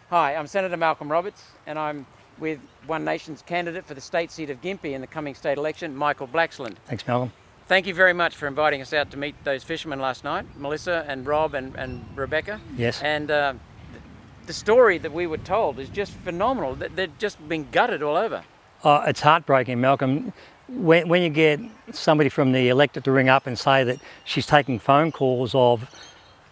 Hi, I'm Senator Malcolm Roberts, and I'm with One Nation's candidate for the state seat of Gympie in the coming state election, Michael Blaxland. Thanks, Malcolm. Thank you very much for inviting us out to meet those fishermen last night, Melissa and Rob and Rebecca. Yes. And the story that we were told is just phenomenal. They've just been gutted all over. It's heartbreaking, Malcolm. When you get somebody from the electorate to ring up and say that she's taking phone calls of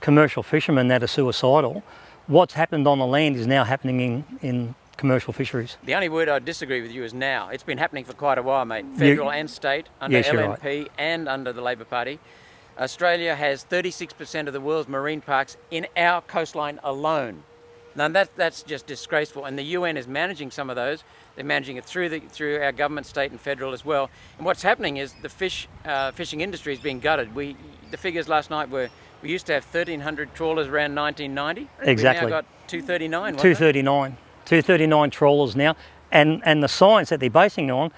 commercial fishermen that are suicidal, what's happened on the land is now happening in commercial fisheries. The only word I disagree with you is now. It's been happening for quite a while, mate. Federal and state, under yes, LNP right. and under the Labor Party. Australia has 36% of the world's marine parks in our coastline alone. Now that's just disgraceful, and the UN is managing some of those. They're managing it through our government, state and federal as well. And what's happening is the fishing industry is being gutted. The figures last night were we used to have 1,300 trawlers around 1990. Exactly. We've now got 239. 239 trawlers now, and the science that they're basing it on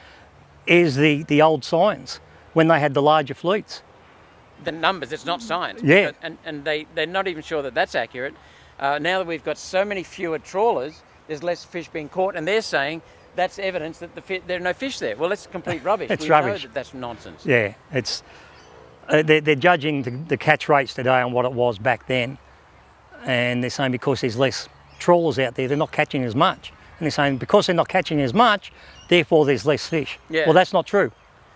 is the old science when they had the larger fleets. The numbers, it's not science. Yeah. Because, and they're not even sure that that's accurate. Now that we've got so many fewer trawlers, there's less fish being caught, and they're saying that's evidence that there are no fish there. Well, that's complete rubbish. It's we rubbish. know that's nonsense. Yeah, it's they're judging the catch rates today on what it was back then, and they're saying because there's less trawlers out there, they're not catching as much. And they're saying because they're not catching as much, therefore there's less fish. Yeah. Well, that's not true.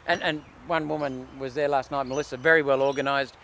And one woman was there last night, Melissa, very well organised.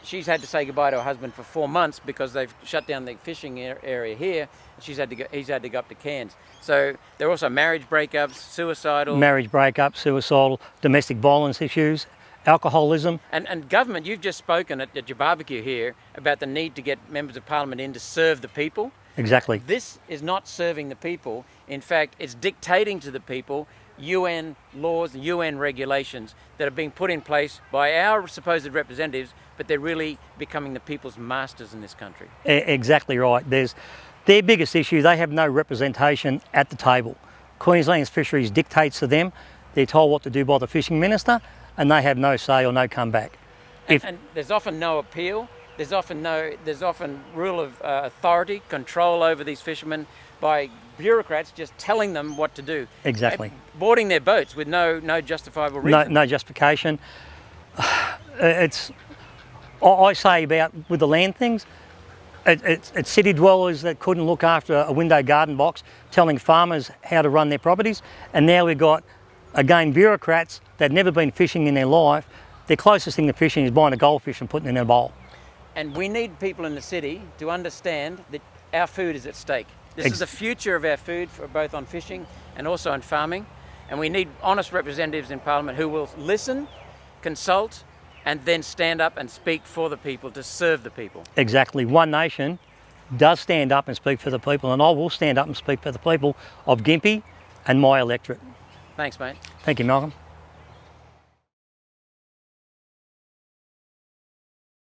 She's had to say goodbye to her husband for 4 months because they've shut down the fishing area here. He's had to go up to Cairns. So there are also marriage breakups, suicidal. Marriage breakup, suicidal, domestic violence issues, alcoholism. And government, you've just spoken at your barbecue here about the need to get members of parliament in to serve the people. Exactly. This is not serving the people. In fact, it's dictating to the people UN laws, UN regulations that are being put in place by our supposed representatives, but they're really becoming the people's masters in this country. Exactly right. Their biggest issue, they have no representation at the table. Queensland's fisheries dictates to them. They're told what to do by the fishing minister, and they have no say or no comeback. And there's often no appeal. There's often rule of authority, control over these fishermen by bureaucrats just telling them what to do. Exactly. Boarding their boats with no justifiable reason. No justification. I say about with the land things, it's city dwellers that couldn't look after a window garden box telling farmers how to run their properties, and now we've got, again, bureaucrats that never been fishing in their life. Their closest thing to fishing is buying a goldfish and putting it in a bowl. And we need people in the city to understand that our food is at stake. This is the future of our food, for both on fishing and also on farming. And we need honest representatives in Parliament who will listen, consult, and then stand up and speak for the people, to serve the people. Exactly. One Nation does stand up and speak for the people, and I will stand up and speak for the people of Gympie and my electorate. Thanks, mate. Thank you, Malcolm.